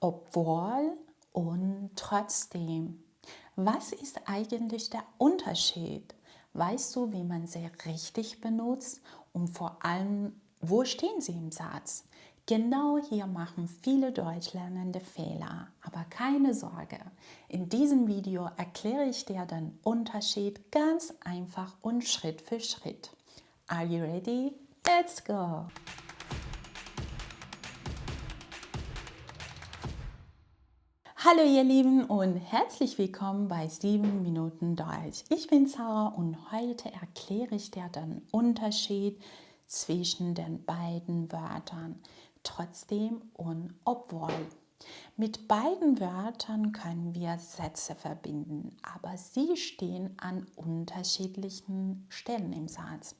obwohl und trotzdem. Was ist eigentlich der Unterschied? Weißt du, wie man sie richtig benutzt und vor allem, wo stehen sie im Satz? Genau hier machen viele Deutschlernende Fehler, aber keine Sorge. In diesem Video erkläre ich dir den Unterschied ganz einfach und Schritt für Schritt. Are you ready? Let's go! Hallo ihr Lieben und herzlich willkommen bei 7 Minuten Deutsch. Ich bin Sarah und heute erkläre ich dir den Unterschied zwischen den beiden Wörtern trotzdem und obwohl. Mit beiden Wörtern können wir Sätze verbinden, aber sie stehen an unterschiedlichen Stellen im Satz.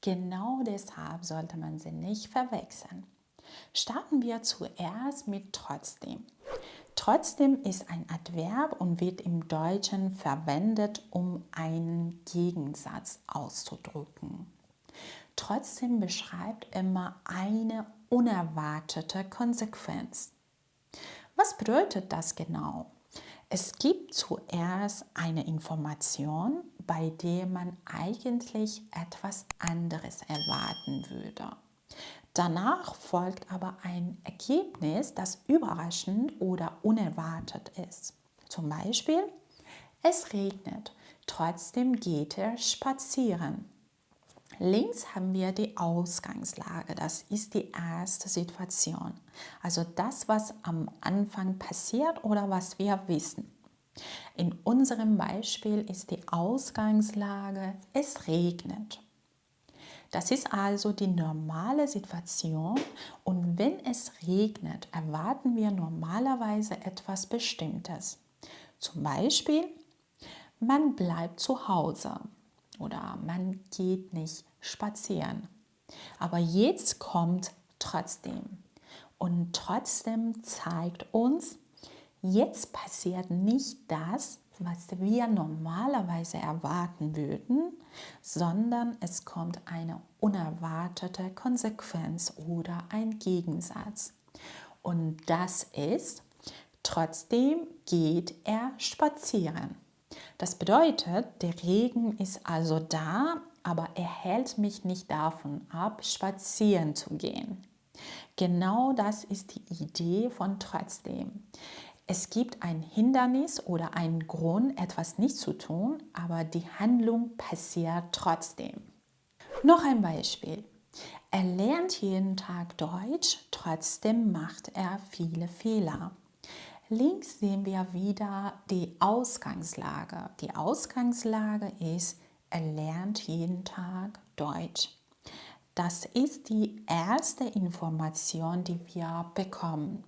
Genau deshalb sollte man sie nicht verwechseln. Starten wir zuerst mit trotzdem. Trotzdem ist ein Adverb und wird im Deutschen verwendet, um einen Gegensatz auszudrücken. Trotzdem beschreibt immer eine unerwartete Konsequenz. Was bedeutet das genau? Es gibt zuerst eine Information, bei der man eigentlich etwas anderes erwarten würde. Danach folgt aber ein Ergebnis, das überraschend oder unerwartet ist. Zum Beispiel, es regnet, trotzdem geht er spazieren. Links haben wir die Ausgangslage, das ist die erste Situation. Also das, was am Anfang passiert oder was wir wissen. In unserem Beispiel ist die Ausgangslage, es regnet. Das ist also die normale Situation und wenn es regnet, erwarten wir normalerweise etwas Bestimmtes. Zum Beispiel, man bleibt zu Hause oder man geht nicht spazieren. Aber jetzt kommt trotzdem. Und trotzdem zeigt uns, jetzt passiert nicht das, was wir normalerweise erwarten würden, sondern es kommt eine unerwartete Konsequenz oder ein Gegensatz. Und das ist, trotzdem geht er spazieren. Das bedeutet, der Regen ist also da, aber er hält mich nicht davon ab, spazieren zu gehen. Genau das ist die Idee von trotzdem. Es gibt ein Hindernis oder einen Grund, etwas nicht zu tun, aber die Handlung passiert trotzdem. Noch ein Beispiel. Er lernt jeden Tag Deutsch, trotzdem macht er viele Fehler. Links sehen wir wieder die Ausgangslage. Die Ausgangslage ist, er lernt jeden Tag Deutsch. Das ist die erste Information, die wir bekommen.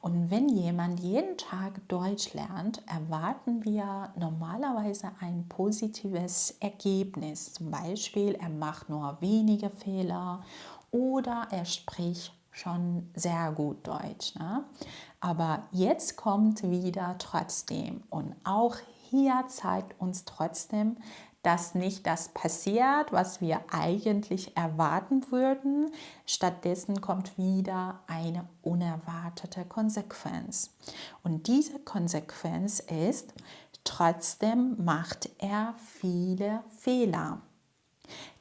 Und wenn jemand jeden Tag Deutsch lernt, erwarten wir normalerweise ein positives Ergebnis. Zum Beispiel, er macht nur wenige Fehler oder er spricht schon sehr gut Deutsch. Ne? Aber jetzt kommt wieder trotzdem. Und auch hier zeigt uns trotzdem, dass nicht das passiert, was wir eigentlich erwarten würden. Stattdessen kommt wieder eine unerwartete Konsequenz. Und diese Konsequenz ist, trotzdem macht er viele Fehler.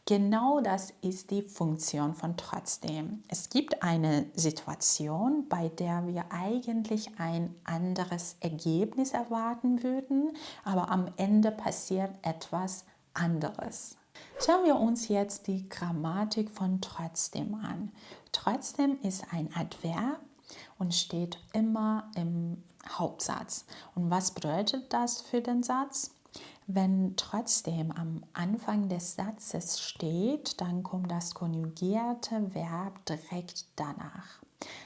Genau das ist die Funktion von trotzdem. Es gibt eine Situation, bei der wir eigentlich ein anderes Ergebnis erwarten würden, aber am Ende passiert etwas anderes. Schauen wir uns jetzt die Grammatik von trotzdem an. Trotzdem ist ein Adverb und steht immer im Hauptsatz. Und was bedeutet das für den Satz? Wenn trotzdem am Anfang des Satzes steht, dann kommt das konjugierte Verb direkt danach.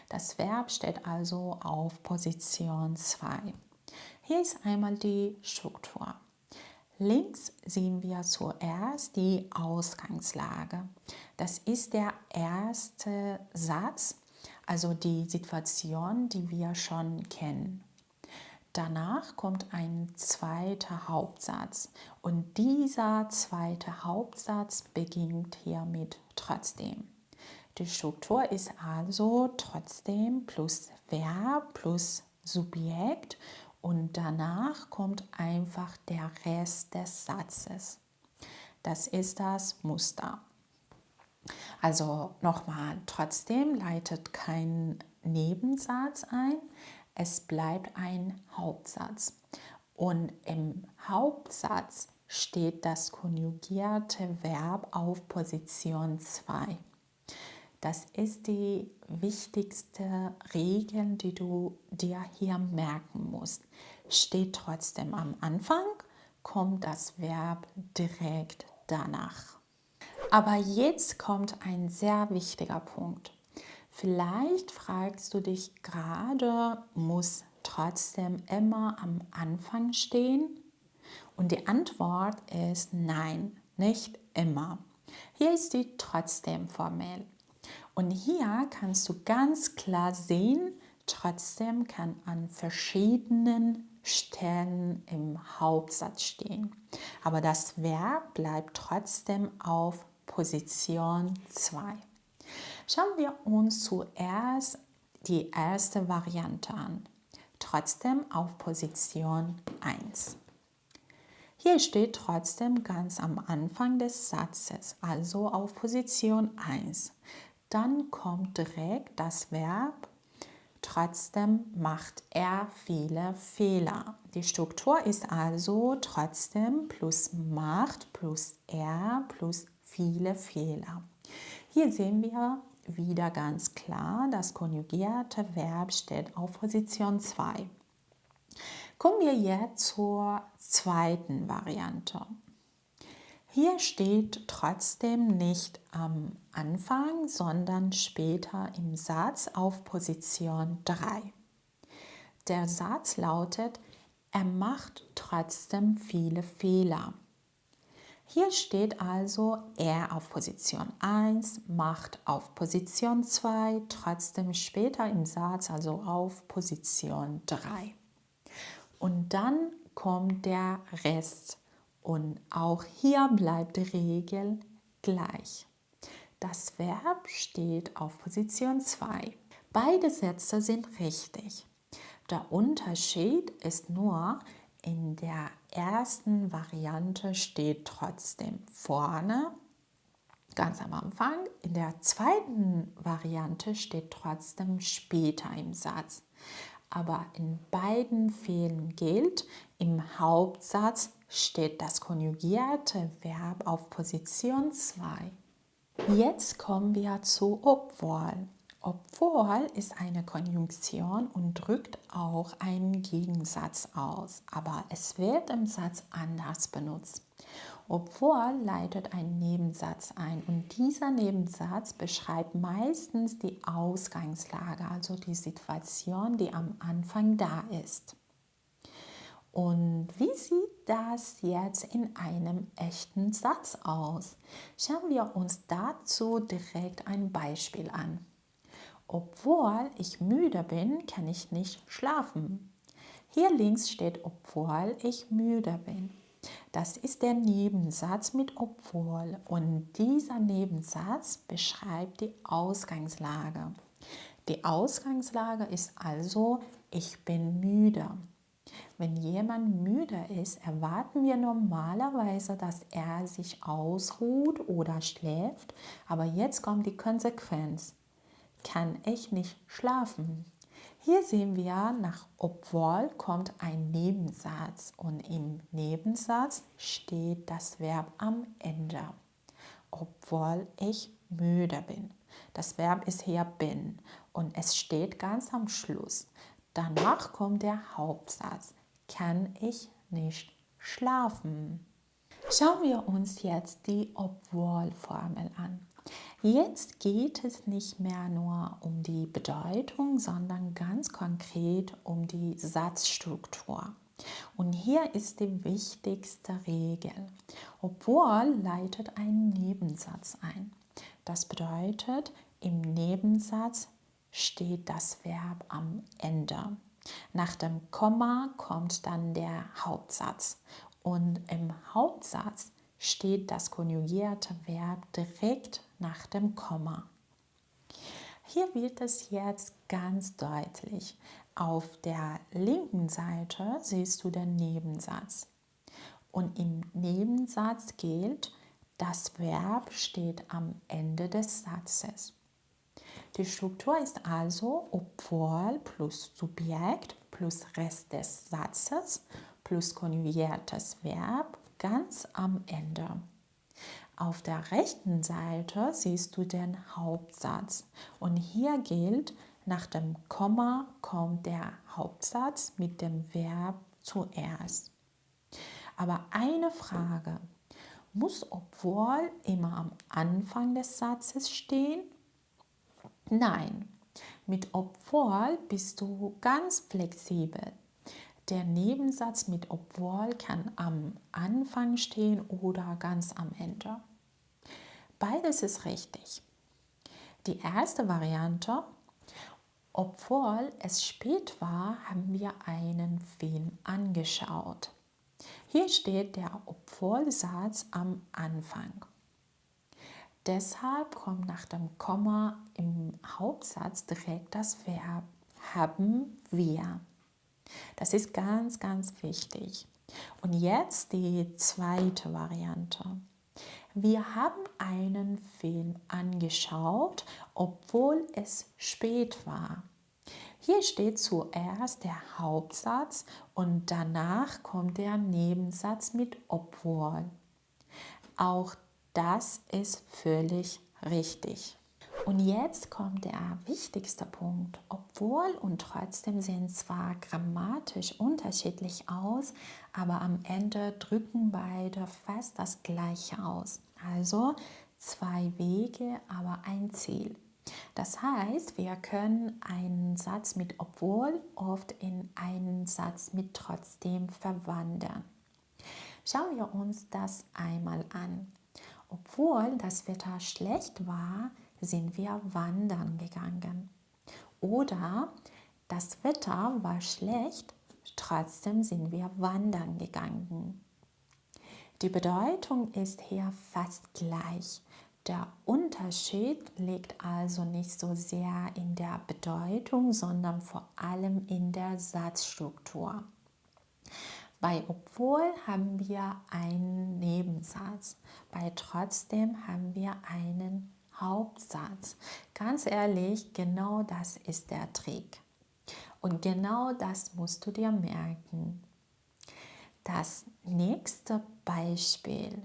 Das Verb steht also auf Position 2. Hier ist einmal die Struktur. Links sehen wir zuerst die Ausgangslage. Das ist der erste Satz, also die Situation, die wir schon kennen. Danach kommt ein zweiter Hauptsatz und dieser zweite Hauptsatz beginnt hier mit trotzdem. Die Struktur ist also trotzdem plus Verb plus Subjekt und danach kommt einfach der Rest des Satzes. Das ist das Muster. Also nochmal, trotzdem leitet kein Nebensatz ein, es bleibt ein Hauptsatz. Und im Hauptsatz steht das konjugierte Verb auf Position 2. Das ist die wichtigste Regel, die du dir hier merken musst. Steht trotzdem am Anfang, kommt das Verb direkt danach. Aber jetzt kommt ein sehr wichtiger Punkt. Vielleicht fragst du dich gerade, muss trotzdem immer am Anfang stehen? Und die Antwort ist nein, nicht immer. Hier ist die trotzdem formell. Und hier kannst du ganz klar sehen, trotzdem kann an verschiedenen Stellen im Hauptsatz stehen. Aber das Verb bleibt trotzdem auf Position 2. Schauen wir uns zuerst die erste Variante an. Trotzdem auf Position 1. Hier steht trotzdem ganz am Anfang des Satzes, also auf Position 1. Dann kommt direkt das Verb, trotzdem macht er viele Fehler. Die Struktur ist also trotzdem plus macht plus er plus viele Fehler. Hier sehen wir wieder ganz klar, das konjugierte Verb steht auf Position 2. Kommen wir jetzt zur zweiten Variante. Hier steht trotzdem nicht am Anfang, sondern später im Satz auf Position 3. Der Satz lautet, er macht trotzdem viele Fehler. Hier steht also er auf Position 1, macht auf Position 2, trotzdem später im Satz, also auf Position 3. Und dann kommt der Rest. Und auch hier bleibt die Regel gleich. Das Verb steht auf Position 2. Beide Sätze sind richtig. Der Unterschied ist nur, in der ersten Variante steht trotzdem vorne, ganz am Anfang. In der zweiten Variante steht trotzdem später im Satz. Aber in beiden Fällen gilt, im Hauptsatz steht das konjugierte Verb auf Position 2. Jetzt kommen wir zu obwohl. Obwohl ist eine Konjunktion und drückt auch einen Gegensatz aus, aber es wird im Satz anders benutzt. Obwohl leitet ein Nebensatz ein und dieser Nebensatz beschreibt meistens die Ausgangslage, also die Situation, die am Anfang da ist. Und wie sieht das jetzt in einem echten Satz aus? Schauen wir uns dazu direkt ein Beispiel an. Obwohl ich müde bin, kann ich nicht schlafen. Hier links steht, obwohl ich müde bin. Das ist der Nebensatz mit obwohl und dieser Nebensatz beschreibt die Ausgangslage. Die Ausgangslage ist also, ich bin müde. Wenn jemand müde ist, erwarten wir normalerweise, dass er sich ausruht oder schläft, aber jetzt kommt die Konsequenz. Kann ich nicht schlafen? Hier sehen wir, nach obwohl kommt ein Nebensatz und im Nebensatz steht das Verb am Ende. Obwohl ich müde bin. Das Verb ist hier bin und es steht ganz am Schluss. Danach kommt der Hauptsatz. Kann ich nicht schlafen? Schauen wir uns jetzt die Obwohl-Formel an. Jetzt geht es nicht mehr nur um die Bedeutung, sondern ganz konkret um die Satzstruktur. Und hier ist die wichtigste Regel. Obwohl leitet ein Nebensatz ein. Das bedeutet, im Nebensatz steht das Verb am Ende. Nach dem Komma kommt dann der Hauptsatz. Und im Hauptsatz steht das konjugierte Verb direkt nach dem Komma. Hier wird es jetzt ganz deutlich. Auf der linken Seite siehst du den Nebensatz. Und im Nebensatz gilt, das Verb steht am Ende des Satzes. Die Struktur ist also obwohl plus Subjekt plus Rest des Satzes plus konjugiertes Verb ganz am Ende. Auf der rechten Seite siehst du den Hauptsatz und hier gilt, nach dem Komma kommt der Hauptsatz mit dem Verb zuerst. Aber eine Frage, muss obwohl immer am Anfang des Satzes stehen? Nein, mit obwohl bist du ganz flexibel. Der Nebensatz mit obwohl kann am Anfang stehen oder ganz am Ende. Beides ist richtig. Die erste Variante, obwohl es spät war, haben wir einen Film angeschaut. Hier steht der Obwohl-Satz am Anfang. Deshalb kommt nach dem Komma im Hauptsatz direkt das Verb haben wir. Das ist ganz, ganz wichtig. Und jetzt die zweite Variante. Wir haben einen Film angeschaut, obwohl es spät war. Hier steht zuerst der Hauptsatz und danach kommt der Nebensatz mit obwohl. Auch das ist völlig richtig. Und jetzt kommt der wichtigste Punkt. Obwohl und trotzdem sehen zwar grammatisch unterschiedlich aus, aber am Ende drücken beide fast das Gleiche aus. Also zwei Wege, aber ein Ziel. Das heißt, wir können einen Satz mit obwohl oft in einen Satz mit trotzdem verwandeln. Schauen wir uns das einmal an. Obwohl das Wetter schlecht war, sind wir wandern gegangen. Oder das Wetter war schlecht, trotzdem sind wir wandern gegangen. Die Bedeutung ist hier fast gleich. Der Unterschied liegt also nicht so sehr in der Bedeutung, sondern vor allem in der Satzstruktur. Bei obwohl haben wir einen Nebensatz, bei trotzdem haben wir einen Hauptsatz. Ganz ehrlich, genau das ist der Trick. Und genau das musst du dir merken. Das nächste Beispiel.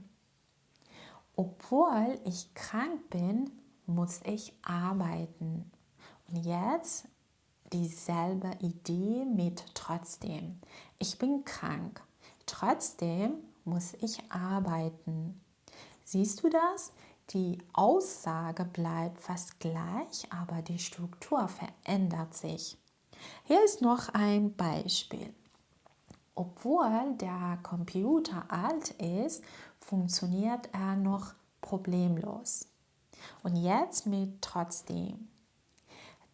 Obwohl ich krank bin, muss ich arbeiten. Und jetzt dieselbe Idee mit trotzdem. Ich bin krank. Trotzdem muss ich arbeiten. Siehst du das? Die Aussage bleibt fast gleich, aber die Struktur verändert sich. Hier ist noch ein Beispiel. Obwohl der Computer alt ist, funktioniert er noch problemlos. Und jetzt mit trotzdem.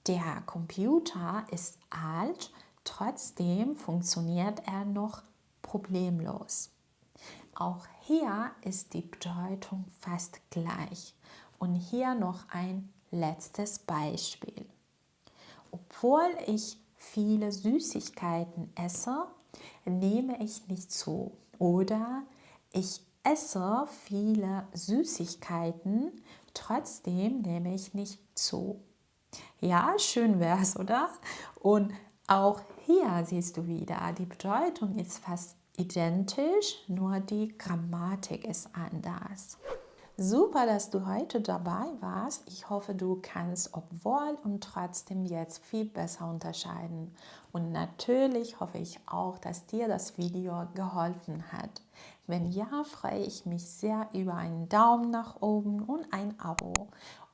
Der Computer ist alt, trotzdem funktioniert er noch problemlos. Auch hier ist die Bedeutung fast gleich. Und hier noch ein letztes Beispiel. Obwohl ich viele Süßigkeiten esse, nehme ich nicht zu. Oder ich esse viele Süßigkeiten, trotzdem nehme ich nicht zu. Ja, schön wär's, oder? Und auch hier siehst du wieder, die Bedeutung ist fast identisch, nur die Grammatik ist anders. Super, dass du heute dabei warst. Ich hoffe, du kannst obwohl und trotzdem jetzt viel besser unterscheiden. Und natürlich hoffe ich auch, dass dir das Video geholfen hat. Wenn ja, freue ich mich sehr über einen Daumen nach oben und ein Abo.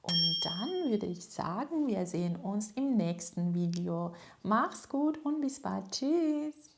Und dann würde ich sagen, wir sehen uns im nächsten Video. Mach's gut und bis bald. Tschüss.